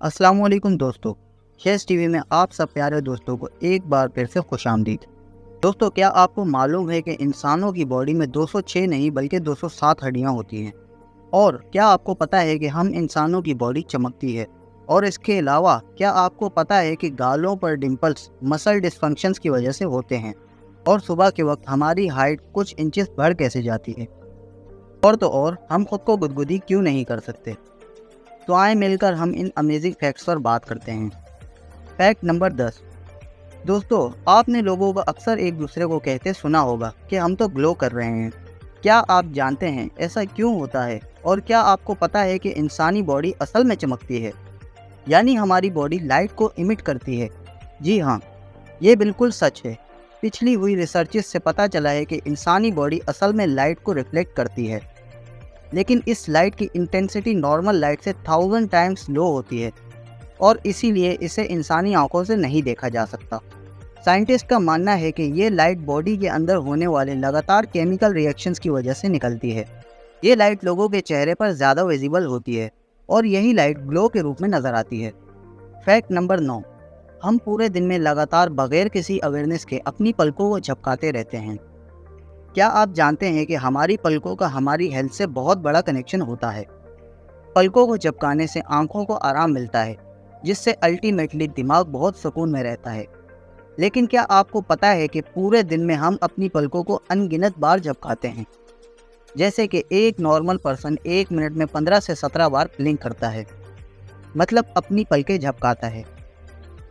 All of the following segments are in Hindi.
अस्सलामुअलैकुम दोस्तों, शेस टीवी में आप सब प्यारे दोस्तों को एक बार फिर से खुशामदीद। दोस्तों, क्या आपको मालूम है कि इंसानों की बॉडी में 206 नहीं बल्कि 207 हड्डियां होती हैं? और क्या आपको पता है कि हम इंसानों की बॉडी चमकती है? और इसके अलावा क्या आपको पता है कि गालों पर डिंपल्स मसल डिस्फंक्शंस की वजह से होते हैं? और सुबह के वक्त हमारी हाइट कुछ इंचेस बढ़ कैसे जाती है? और तो और, हम खुद को गुदगुदी क्यों नहीं कर सकते? तो आए मिलकर हम इन अमेजिंग फैक्ट्स पर बात करते हैं। Fact number 10। दोस्तों, आपने लोगों को अक्सर एक दूसरे को कहते सुना होगा कि हम तो ग्लो कर रहे हैं। क्या आप जानते हैं ऐसा क्यों होता है? और क्या आपको पता है कि इंसानी बॉडी असल में चमकती है, यानी हमारी बॉडी लाइट को इमिट करती है? जी हाँ, ये बिल्कुल सच है। पिछली हुई रिसर्चेस से पता चला है कि इंसानी बॉडी असल में लाइट को रिफ्लेक्ट करती है, लेकिन इस लाइट की इंटेंसिटी नॉर्मल लाइट से 1000 टाइम्स लो होती है और इसीलिए इसे इंसानी आंखों से नहीं देखा जा सकता। साइंटिस्ट का मानना है कि ये लाइट बॉडी के अंदर होने वाले लगातार केमिकल रिएक्शंस की वजह से निकलती है। ये लाइट लोगों के चेहरे पर ज़्यादा विजिबल होती है और यही लाइट ग्लो के रूप में नज़र आती है। Fact number 9। हम पूरे दिन में लगातार बगैर किसी अवेयरनेस के अपनी पलकों को झपकाते रहते हैं। क्या आप जानते हैं कि हमारी पलकों का हमारी हेल्थ से बहुत बड़ा कनेक्शन होता है? पलकों को झपकाने से आंखों को आराम मिलता है, जिससे अल्टीमेटली दिमाग बहुत सुकून में रहता है। लेकिन क्या आपको पता है कि पूरे दिन में हम अपनी पलकों को अनगिनत बार झपकाते हैं? जैसे कि एक नॉर्मल पर्सन 1 मिनट में 15 से 17 बार ब्लिंक करता है, मतलब अपनी पलकें झपकाता है।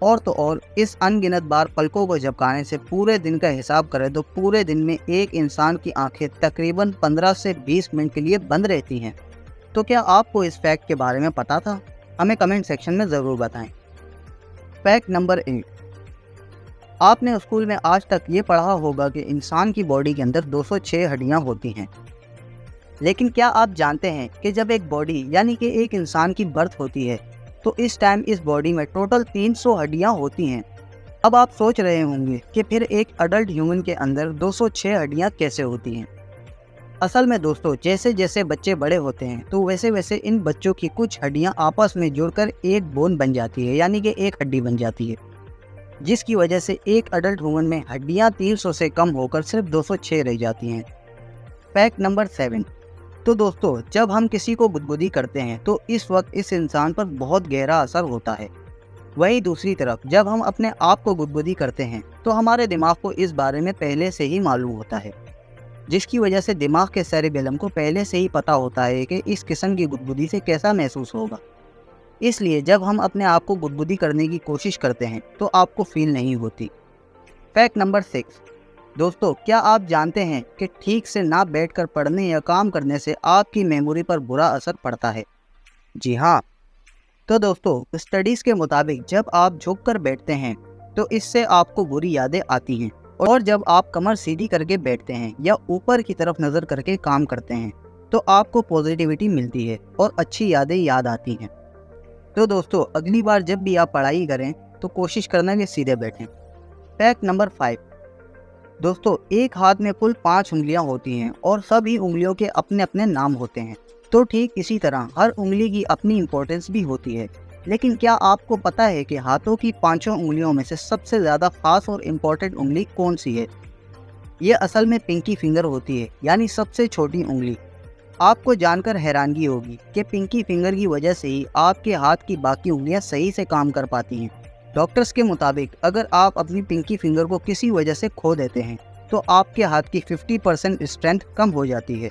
और तो और, इस अनगिनत बार पलकों को झपकाने से पूरे दिन का हिसाब करें तो पूरे दिन में एक इंसान की आंखें तकरीबन 15 से 20 मिनट के लिए बंद रहती हैं। तो क्या आपको इस फैक्ट के बारे में पता था? हमें कमेंट सेक्शन में ज़रूर बताएं। Fact number 8। आपने स्कूल में आज तक ये पढ़ा होगा कि इंसान की बॉडी के अंदर 206 हड्डियाँ होती हैं। लेकिन क्या आप जानते हैं कि जब एक बॉडी यानी कि एक इंसान की बर्थ होती है तो इस टाइम इस बॉडी में टोटल 300 हड्डियां होती हैं। अब आप सोच रहे होंगे कि फिर एक अडल्ट ह्यूमन के अंदर 206 हड्डियां कैसे होती हैं? असल में दोस्तों, जैसे जैसे बच्चे बड़े होते हैं तो वैसे वैसे इन बच्चों की कुछ हड्डियां आपस में जुड़कर एक बोन बन जाती है, यानी कि एक हड्डी बन जाती है, जिसकी वजह से एक अडल्ट ह्यूमन में हड्डियां 300 से कम होकर सिर्फ 206 रह जाती हैं। Fact number 7। तो दोस्तों, जब हम किसी को गुदगुदी करते हैं तो इस वक्त इस इंसान पर बहुत गहरा असर होता है। वहीं दूसरी तरफ जब हम अपने आप को गुदगुदी करते हैं तो हमारे दिमाग को इस बारे में पहले से ही मालूम होता है, जिसकी वजह से दिमाग के सेरेबेलम को पहले से ही पता होता है कि इस किस्म की गुदगुदी से कैसा महसूस होगा। इसलिए जब हम अपने आप को गुदगुदी करने की कोशिश करते हैं तो आपको फील नहीं होती। Fact number 6। दोस्तों, क्या आप जानते हैं कि ठीक से ना बैठकर पढ़ने या काम करने से आपकी मेमोरी पर बुरा असर पड़ता है? जी हाँ। तो दोस्तों, स्टडीज़ के मुताबिक जब आप झुककर बैठते हैं तो इससे आपको बुरी यादें आती हैं, और जब आप कमर सीधी करके बैठते हैं या ऊपर की तरफ नज़र करके काम करते हैं तो आपको पॉजिटिविटी मिलती है और अच्छी यादें याद आती हैं। तो दोस्तों, अगली बार जब भी आप पढ़ाई करें तो कोशिश करना कि सीधे बैठें। Fact number 5। दोस्तों, एक हाथ में कुल 5 उंगलियां होती हैं और सभी उंगलियों के अपने अपने नाम होते हैं। तो ठीक इसी तरह हर उंगली की अपनी इम्पोर्टेंस भी होती है। लेकिन क्या आपको पता है कि हाथों की 5 उंगलियों में से सबसे ज़्यादा खास और इम्पोर्टेंट उंगली कौन सी है? ये असल में पिंकी फिंगर होती है, यानी सबसे छोटी उंगली। आपको जानकर हैरानगी होगी कि पिंकी फिंगर की वजह से ही आपके हाथ की बाकी उंगलियां सही से काम कर पाती हैं। डॉक्टर्स के मुताबिक अगर आप अपनी पिंकी फिंगर को किसी वजह से खो देते हैं तो आपके हाथ की 50% स्ट्रेंथ कम हो जाती है।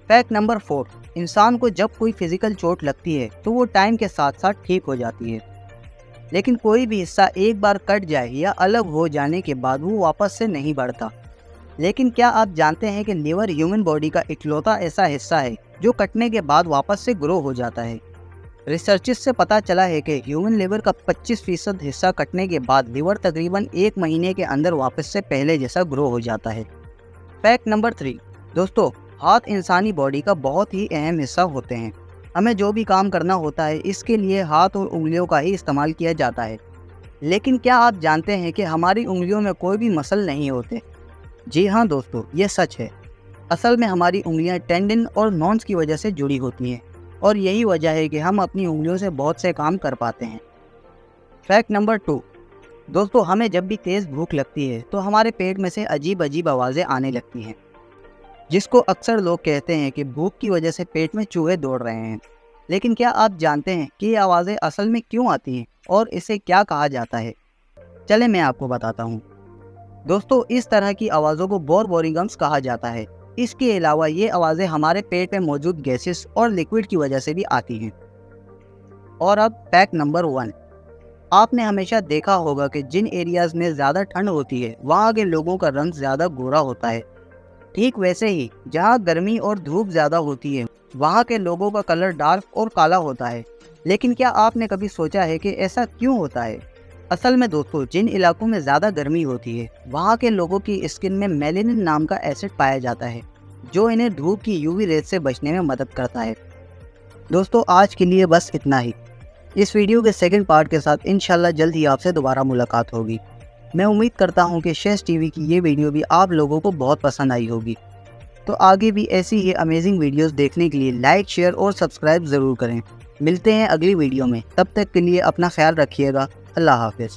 Fact number 4। इंसान को जब कोई फिजिकल चोट लगती है तो वो टाइम के साथ साथ ठीक हो जाती है, लेकिन कोई भी हिस्सा एक बार कट जाए या अलग हो जाने के बाद वो वापस से नहीं बढ़ता। लेकिन क्या आप जानते हैं कि लीवर ह्यूमन बॉडी का इकलौता ऐसा हिस्सा है जो कटने के बाद वापस से ग्रो हो जाता है? रिसर्चेस से पता चला है कि ह्यूमन लिवर का 25% हिस्सा कटने के बाद लिवर तकरीबन 1 महीने के अंदर वापस से पहले जैसा ग्रो हो जाता है। Fact number 3। दोस्तों, हाथ इंसानी बॉडी का बहुत ही अहम हिस्सा होते हैं। हमें जो भी काम करना होता है इसके लिए हाथ और उंगलियों का ही इस्तेमाल किया जाता है। लेकिन क्या आप जानते हैं कि हमारी उंगलियों में कोई भी मसल नहीं होते? जी हाँ दोस्तों, ये सच है। असल में हमारी उंगलियां टेंडन और नॉन्स की वजह से जुड़ी होती हैं और यही वजह है कि हम अपनी उंगलियों से बहुत से काम कर पाते हैं। फैक्ट नंबर 2, दोस्तों हमें जब भी तेज़ भूख लगती है तो हमारे पेट में से अजीब अजीब आवाज़ें आने लगती हैं, जिसको अक्सर लोग कहते हैं कि भूख की वजह से पेट में चूहे दौड़ रहे हैं। लेकिन क्या आप जानते हैं कि ये आवाज़ें असल में क्यों आती हैं और इसे क्या कहा जाता है? चले मैं आपको बताता हूँ। दोस्तों इस तरह की आवाज़ों को बोरबोरिंगम्स कहा जाता है। इसके अलावा ये आवाज़ें हमारे पेट में मौजूद गैसेस और लिक्विड की वजह से भी आती हैं। और अब फैक्ट नंबर 1, आपने हमेशा देखा होगा कि जिन एरियाज़ में ज़्यादा ठंड होती है वहाँ के लोगों का रंग ज़्यादा गोरा होता है। ठीक वैसे ही जहाँ गर्मी और धूप ज़्यादा होती है वहाँ के लोगों का कलर डार्क और काला होता है। लेकिन क्या आपने कभी सोचा है कि ऐसा क्यों होता है? असल में दोस्तों जिन इलाकों में ज़्यादा गर्मी होती है वहाँ के लोगों की स्किन में मेलेनिन नाम का एसिड पाया जाता है, जो इन्हें धूप की यूवी रेज से बचने में मदद करता है। दोस्तों आज के लिए बस इतना ही। इस वीडियो के सेकंड पार्ट के साथ इंशाल्लाह जल्द ही आपसे दोबारा मुलाकात होगी। मैं उम्मीद करता हूँ कि शेष टीवी की ये वीडियो भी आप लोगों को बहुत पसंद आई होगी। तो आगे भी ऐसी ही अमेजिंग वीडियोस देखने के लिए लाइक, शेयर और सब्सक्राइब ज़रूर करें। मिलते हैं अगली वीडियो में, तब तक के लिए अपना ख्याल रखिएगा। अल्लाह हाफिज़।